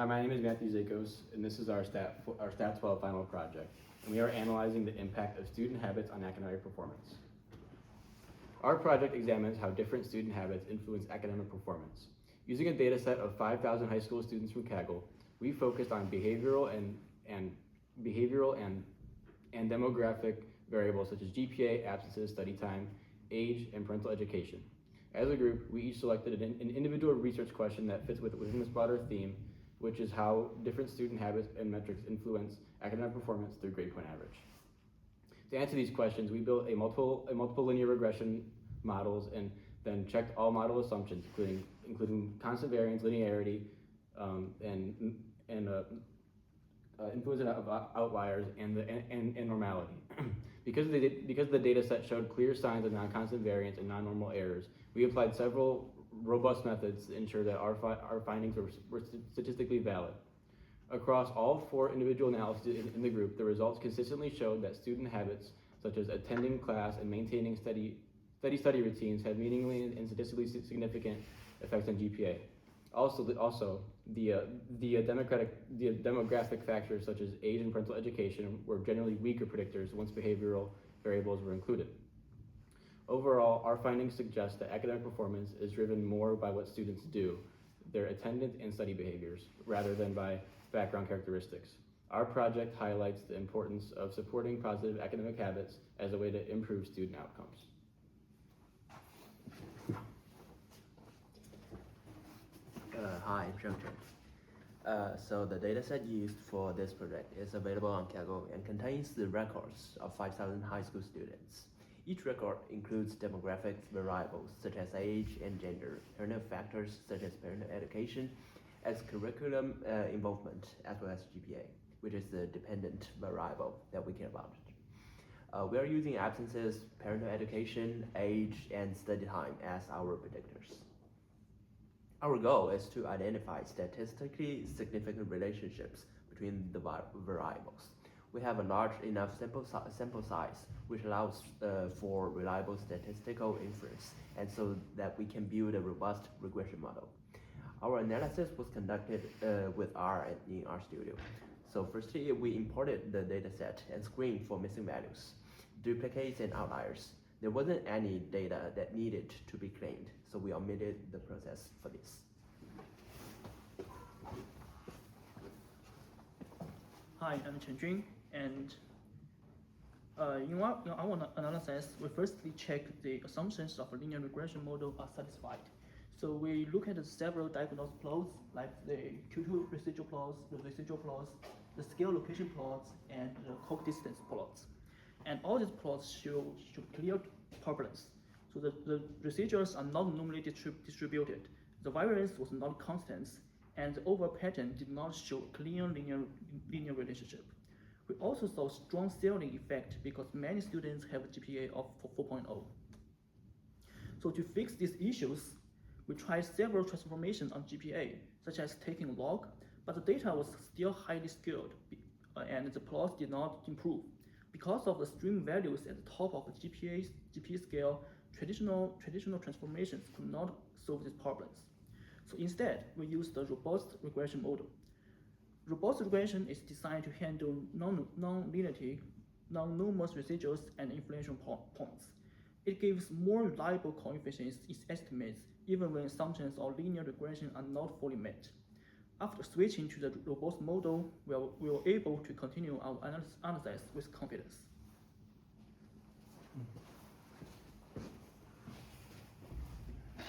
Hi, my name is Matthew Zakos, and this is our Stat 12 final project, and we are analyzing the impact of student habits on academic performance. Our project examines how different student habits influence academic performance. Using a data set of 5,000 high school students from Kaggle, we focused on behavioral and demographic variables such as GPA, absences, study time, age, and parental education. As a group, we each selected an individual research question that fits within this broader theme, which is how different student habits and metrics influence academic performance through grade point average. To answer these questions, we built a multiple linear regression models and then checked all model assumptions, including constant variance, linearity, influence of outliers, and normality. Because the data set showed clear signs of non-constant variance and non-normal errors, we applied several robust methods to ensure that our findings were statistically valid. Across all 4 individual analyses in the group, the results consistently showed that student habits, such as attending class and maintaining steady study routines, had meaningfully and statistically significant effects on GPA. Also, the demographic factors such as age and parental education were generally weaker predictors once behavioral variables were included. Overall, our findings suggest that academic performance is driven more by what students do, their attendance and study behaviors, rather than by background characteristics. Our project highlights the importance of supporting positive academic habits as a way to improve student outcomes. Hi, I'm Sheng. So the dataset used for this project is available on Kaggle and contains the records of 5,000 high school students. Each record includes demographic variables such as age and gender, parental factors such as parental education, as curriculum involvement, as well as GPA, which is the dependent variable that we care about. We are using absences, parental education, age, and study time as our predictors. Our goal is to identify statistically significant relationships between the variables. We have a large enough sample size, which allows for reliable statistical inference, and so that we can build a robust regression model. Our analysis was conducted with R in RStudio. So firstly, we imported the dataset and screened for missing values, duplicates, and outliers. There wasn't any data that needed to be cleaned, so we omitted the process for this. Hi, I'm Chen Jun, and in our analysis, we firstly check the assumptions of a linear regression model are satisfied. So we look at several diagnostic plots, like the Q2 residual plots, the residual plots, the scale location plots, and the coexistence plots. And all these plots show clear turbulence. So the residuals are not normally distributed. The variance was not constant, and the overall pattern did not show a clear linear relationship. We also saw strong ceiling effect because many students have a GPA of 4.0. So to fix these issues, we tried several transformations on GPA, such as taking log, but the data was still highly skewed, and the plots did not improve. Because of the stream values at the top of the GPA scale, traditional transformations could not solve these problems. So instead, we used the robust regression model. Robust regression is designed to handle non-linearity, non-numerous residuals, and influential points. It gives more reliable coefficients in estimates, even when assumptions of linear regression are not fully met. After switching to the robust model, we were able to continue our analysis with confidence.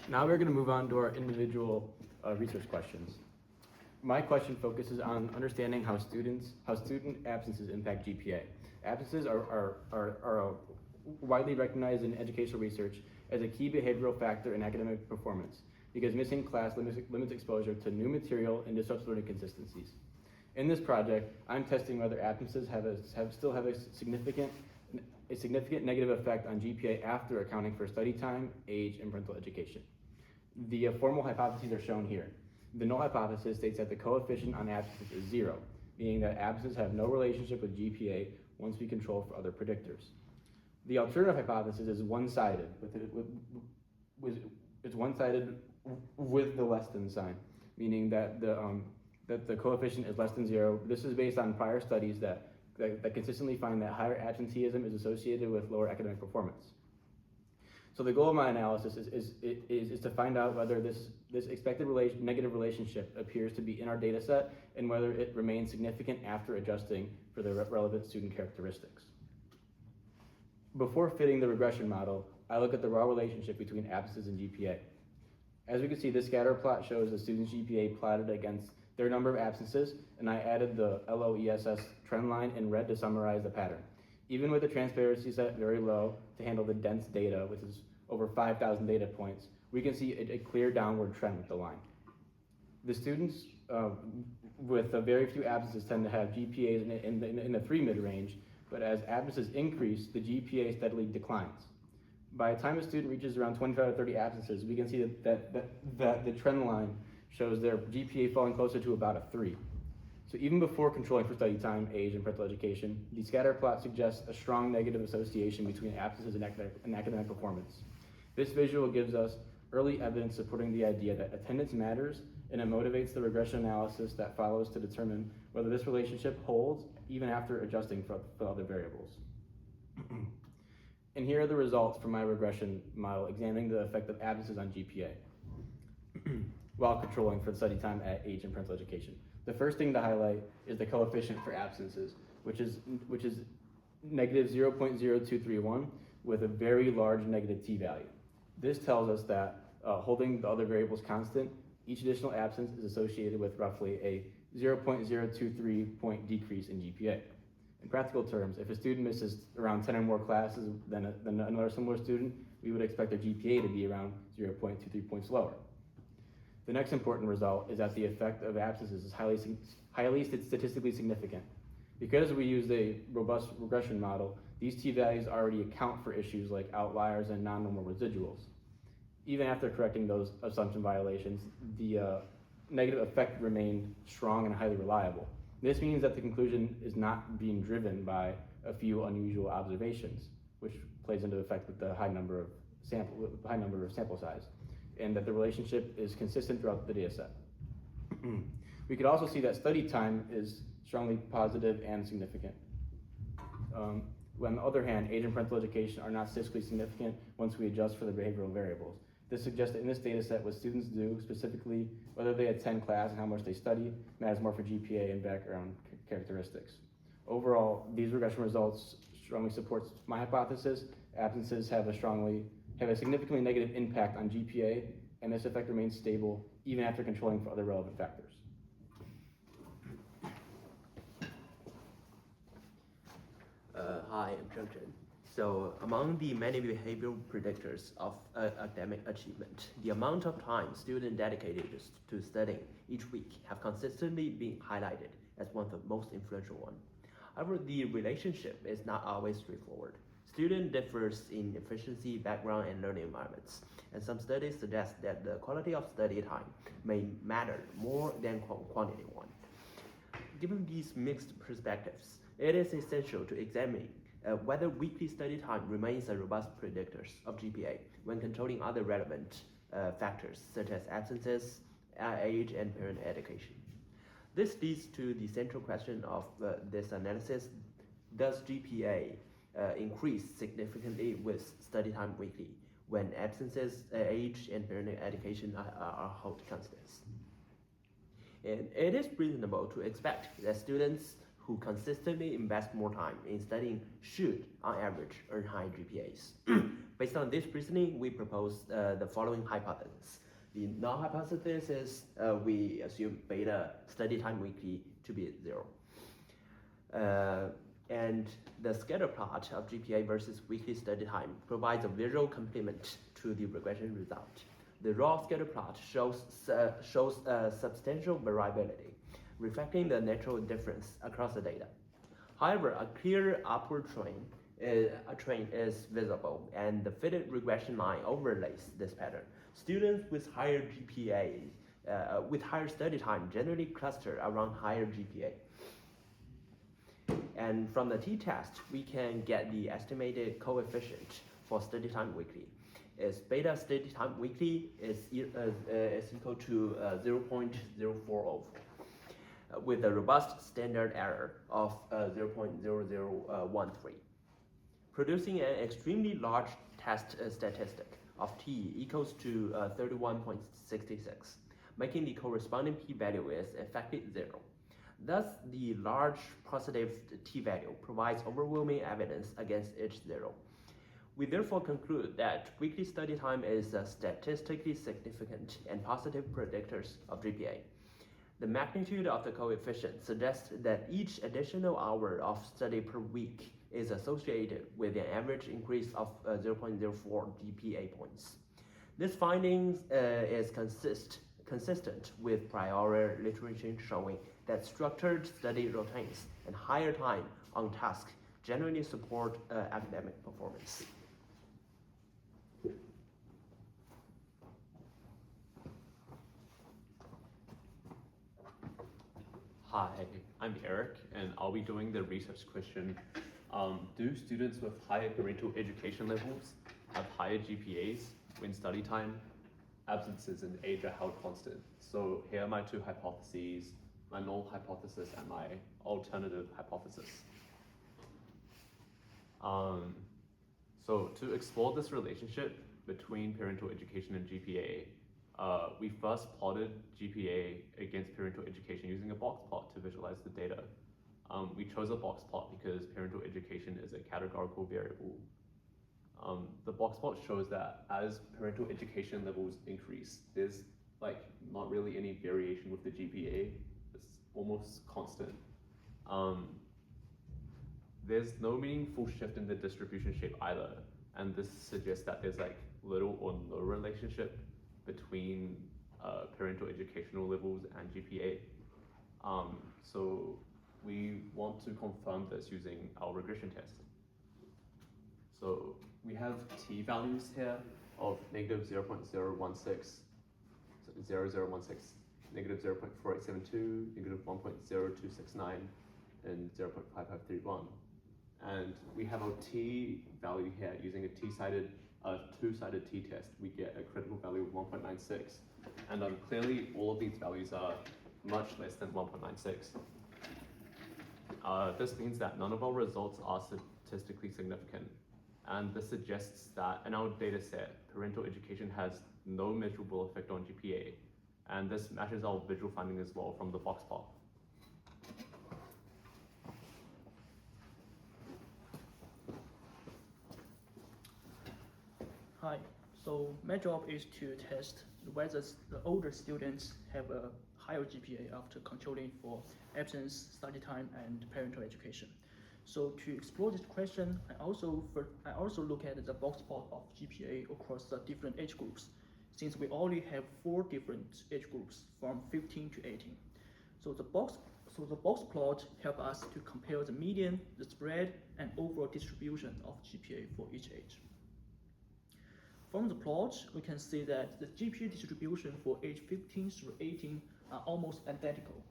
Now we're going to move on to our individual research questions. My question focuses on understanding how student absences impact GPA. Absences are widely recognized in educational research as a key behavioral factor in academic performance because missing class limits exposure to new material and disrupts learning consistencies. In this project, I'm testing whether absences still have a significant negative effect on GPA after accounting for study time, age, and parental education. The formal hypotheses are shown here. The null hypothesis states that the coefficient on absences is 0, meaning that absences have no relationship with GPA once we control for other predictors. The alternative hypothesis is one-sided, with the less than sign, meaning that that the coefficient is less than 0. This is based on prior studies that consistently find that higher absenteeism is associated with lower academic performance. So the goal of my analysis is to find out whether this expected negative relationship appears to be in our data set and whether it remains significant after adjusting for the relevant student characteristics. Before fitting the regression model, I look at the raw relationship between absences and GPA. As we can see, this scatter plot shows the student's GPA plotted against their number of absences, and I added the LOESS trend line in red to summarize the pattern. Even with the transparency set very low to handle the dense data, which is over 5,000 data points, we can see a clear downward trend with the line. The students with very few absences tend to have GPAs in the 3 mid-range, but as absences increase, the GPA steadily declines. By the time a student reaches around 25 to 30 absences, we can see that the trend line shows their GPA falling closer to about a 3. So even before controlling for study time, age, and parental education, the scatter plot suggests a strong negative association between absences and academic performance. This visual gives us early evidence supporting the idea that attendance matters, and it motivates the regression analysis that follows to determine whether this relationship holds even after adjusting for other variables. And here are the results from my regression model examining the effect of absences on GPA while controlling for study time, age, and parental education. The first thing to highlight is the coefficient for absences, which is negative 0.0231 with a very large negative t-value. This tells us that holding the other variables constant, each additional absence is associated with roughly a 0.023 point decrease in GPA. In practical terms, if a student misses around 10 or more classes than another similar student, we would expect their GPA to be around 0.23 points lower. The next important result is that the effect of absences is highly statistically significant. Because we used a robust regression model, these t-values already account for issues like outliers and non-normal residuals. Even after correcting those assumption violations, the negative effect remained strong and highly reliable. This means that the conclusion is not being driven by a few unusual observations, which plays into effect with the high number of sample size, and that the relationship is consistent throughout the data set. We could also see that study time is strongly positive and significant. On the other hand, age and parental education are not statistically significant once we adjust for the behavioral variables. This suggests that in this data set, what students do, specifically whether they attend class and how much they study, matters more for GPA and background characteristics. Overall, these regression results strongly support my hypothesis. Absences have a significantly negative impact on GPA, and this effect remains stable even after controlling for other relevant factors. Hi, I'm Zheng Zhen. So among the many behavioral predictors of academic achievement, the amount of time students dedicated to studying each week have consistently been highlighted as one of the most influential ones. However, the relationship is not always straightforward. Student differs in efficiency, background, and learning environments, and some studies suggest that the quality of study time may matter more than quantity one. Given these mixed perspectives, it is essential to examine whether weekly study time remains a robust predictor of GPA when controlling other relevant factors such as absences, age, and parent education. This leads to the central question of this analysis: does GPA increase significantly with study time weekly when absences, age, and parent education are held constant? And it is reasonable to expect that students who consistently invest more time in studying should, on average, earn high GPAs. Based on this reasoning, we propose the following hypothesis. The null hypothesis is we assume beta study time weekly to be 0. And the scatter plot of GPA versus weekly study time provides a visual complement to the regression result. The raw scatter plot shows substantial variability, reflecting the natural difference across the data. However, a clear upward trend is visible, and the fitted regression line overlays this pattern. Students with higher GPA, with higher study time generally cluster around higher GPA. And from the t-test, we can get the estimated coefficient for study time weekly. Is beta study time weekly is equal to 0.040. with a robust standard error of 0.0013, producing an extremely large test statistic of t equals to 31.66, making the corresponding p-value is effectively 0. Thus, the large positive t-value provides overwhelming evidence against H0. We therefore conclude that weekly study time is a statistically significant and positive predictor of GPA. The magnitude of the coefficient suggests that each additional hour of study per week is associated with an average increase of 0.04 GPA points. This finding is consistent with prior literature showing that structured study routines and higher time on task generally support academic performance. Hi, I'm Eric, and I'll be doing the research question. Do students with higher parental education levels have higher GPAs when study time, absences, and age are held constant? So here are my two hypotheses, my null hypothesis and my alternative hypothesis. So to explore this relationship between parental education and GPA, we first plotted GPA against parental education using a box plot to visualize the data. We chose a box plot because parental education is a categorical variable. The box plot shows that as parental education levels increase, there's like not really any variation with the GPA. It's almost constant. There's no meaningful shift in the distribution shape either, and this suggests that there's like little or no relationship between parental educational levels and GPA. So we want to confirm this using our regression test. So we have t values here of negative 0.016, negative 0.4872, negative 1.0269, and 0.5531. And we have our t value here using a two-sided t-test. We get a critical value of 1.96. And clearly all of these values are much less than 1.96. This means that none of our results are statistically significant. And this suggests that in our data set, parental education has no measurable effect on GPA. And this matches our visual finding as well from the box plot. Hi, so my job is to test whether the older students have a higher GPA after controlling for absence, study time, and parental education. So to explore this question, I also look at the box plot of GPA across the different age groups, since we only have 4 different age groups from 15 to 18. So the box plot helps us to compare the median, the spread, and overall distribution of GPA for each age. From the plot, we can see that the GPA distribution for age 15 through 18 are almost identical,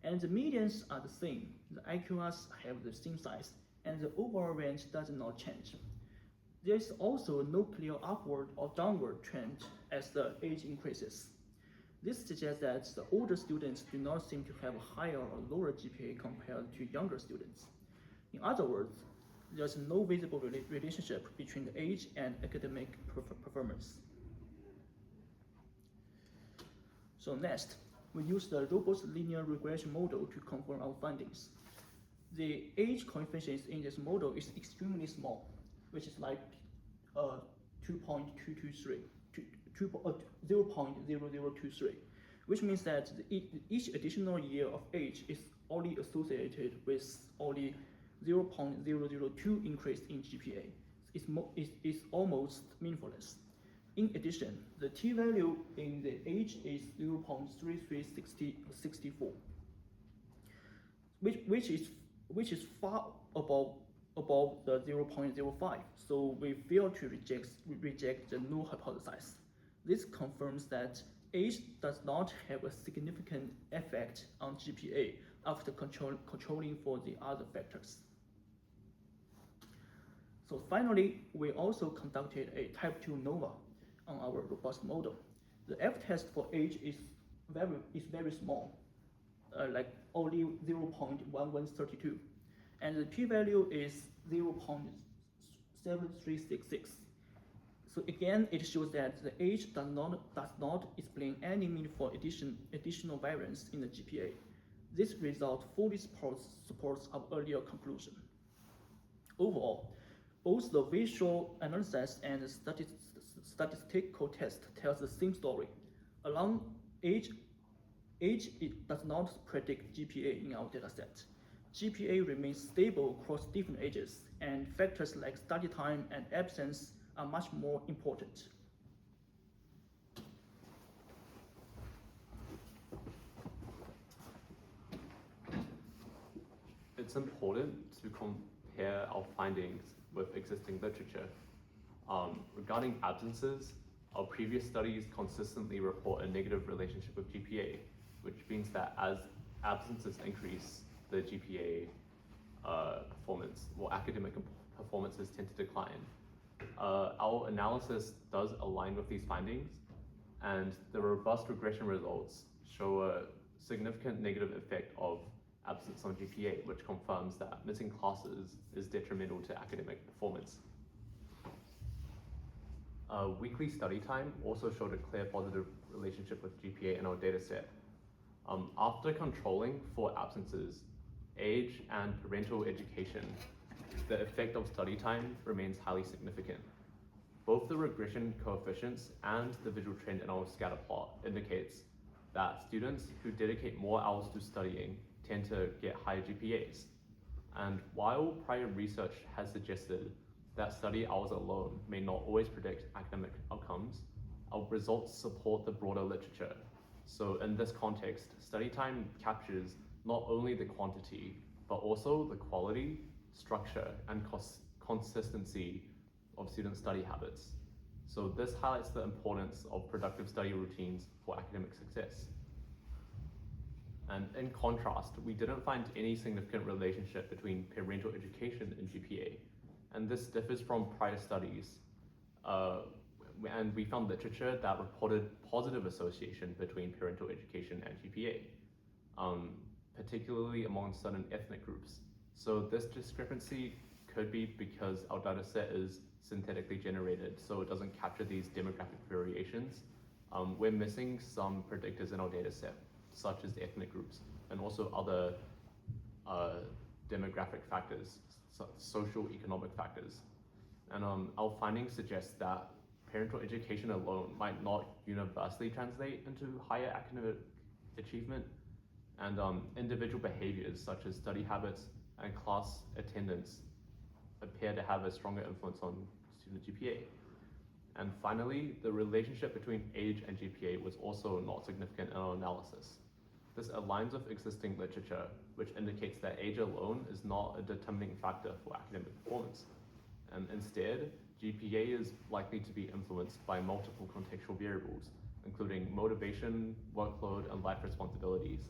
and the medians are the same. The IQRs have the same size, and the overall range does not change. There is also no clear upward or downward trend as the age increases. This suggests that the older students do not seem to have a higher or lower GPA compared to younger students. In other words, there's no visible relationship between the age and academic performance. So next, we use the robust linear regression model to confirm our findings. The age coefficient in this model is extremely small, which is like 0.0023, which means that each additional year of age is only associated with only 0.002 increase in GPA. It's almost meaningless. In addition, the t-value in the age is 0.3364, which is far above the 0.05. So we fail to reject the null hypothesis. This confirms that age does not have a significant effect on GPA after controlling for the other factors. So finally, we also conducted a type 2 NOVA on our robust model. The F-test for age is very small, like only 0.1132, and the p-value is 0.7366. So again, it shows that the age does not explain any meaningful additional variance in the GPA. This result fully supports our earlier conclusion. Overall, both the visual analysis and the statistical test tells the same story. Along age it does not predict GPA in our dataset. GPA remains stable across different ages, and factors like study time and absence are much more important. It's important to compare our findings with existing literature. Regarding absences, our previous studies consistently report a negative relationship with GPA, which means that as absences increase, the GPA performance, or academic performances tend to decline. Our analysis does align with these findings, and the robust regression results show a significant negative effect of absence on GPA, which confirms that missing classes is detrimental to academic performance. Weekly study time also showed a clear positive relationship with GPA in our dataset. After controlling for absences, age, and parental education, the effect of study time remains highly significant. Both the regression coefficients and the visual trend in our scatter plot indicates that students who dedicate more hours to studying tend to get higher GPAs. And while prior research has suggested that study hours alone may not always predict academic outcomes, our results support the broader literature. So in this context, study time captures not only the quantity, but also the quality, structure, and consistency of student study habits. So this highlights the importance of productive study routines for academic success. And in contrast, we didn't find any significant relationship between parental education and GPA. And this differs from prior studies. And we found literature that reported positive association between parental education and GPA, particularly among certain ethnic groups. So this discrepancy could be because our data set is synthetically generated, so it doesn't capture these demographic variations. We're missing some predictors in our data set, such as ethnic groups, and also other demographic factors, social economic factors. And our findings suggest that parental education alone might not universally translate into higher academic achievement, and individual behaviors such as study habits and class attendance appear to have a stronger influence on student GPA. And finally, the relationship between age and GPA was also not significant in our analysis. This aligns with existing literature, which indicates that age alone is not a determining factor for academic performance. And instead, GPA is likely to be influenced by multiple contextual variables, including motivation, workload, and life responsibilities.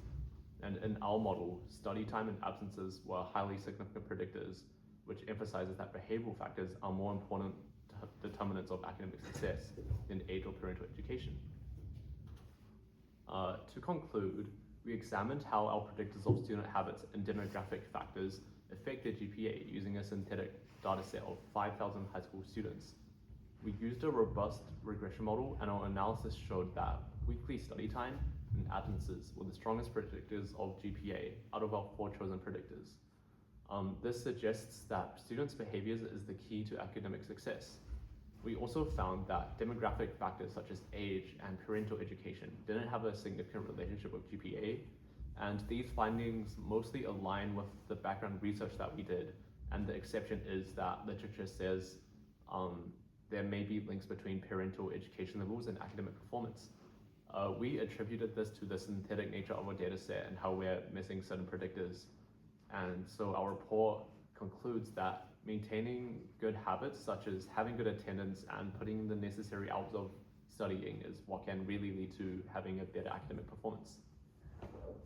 And in our model, study time and absences were highly significant predictors, which emphasizes that behavioral factors are more important determinants of academic success than age or parental education. To conclude, we examined how our predictors of student habits and demographic factors affect their GPA using a synthetic dataset of 5,000 high school students. We used a robust regression model, and our analysis showed that weekly study time and absences were the strongest predictors of GPA out of our 4 chosen predictors. This suggests that students' behaviors is the key to academic success. We also found that demographic factors such as age and parental education didn't have a significant relationship with GPA, and these findings mostly align with the background research that we did, and the exception is that literature says there may be links between parental education levels and academic performance. We attributed this to the synthetic nature of our data set and how we're missing certain predictors. And so our report concludes that maintaining good habits, such as having good attendance and putting in the necessary hours of studying, is what can really lead to having a better academic performance.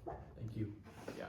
Thank you. Yeah.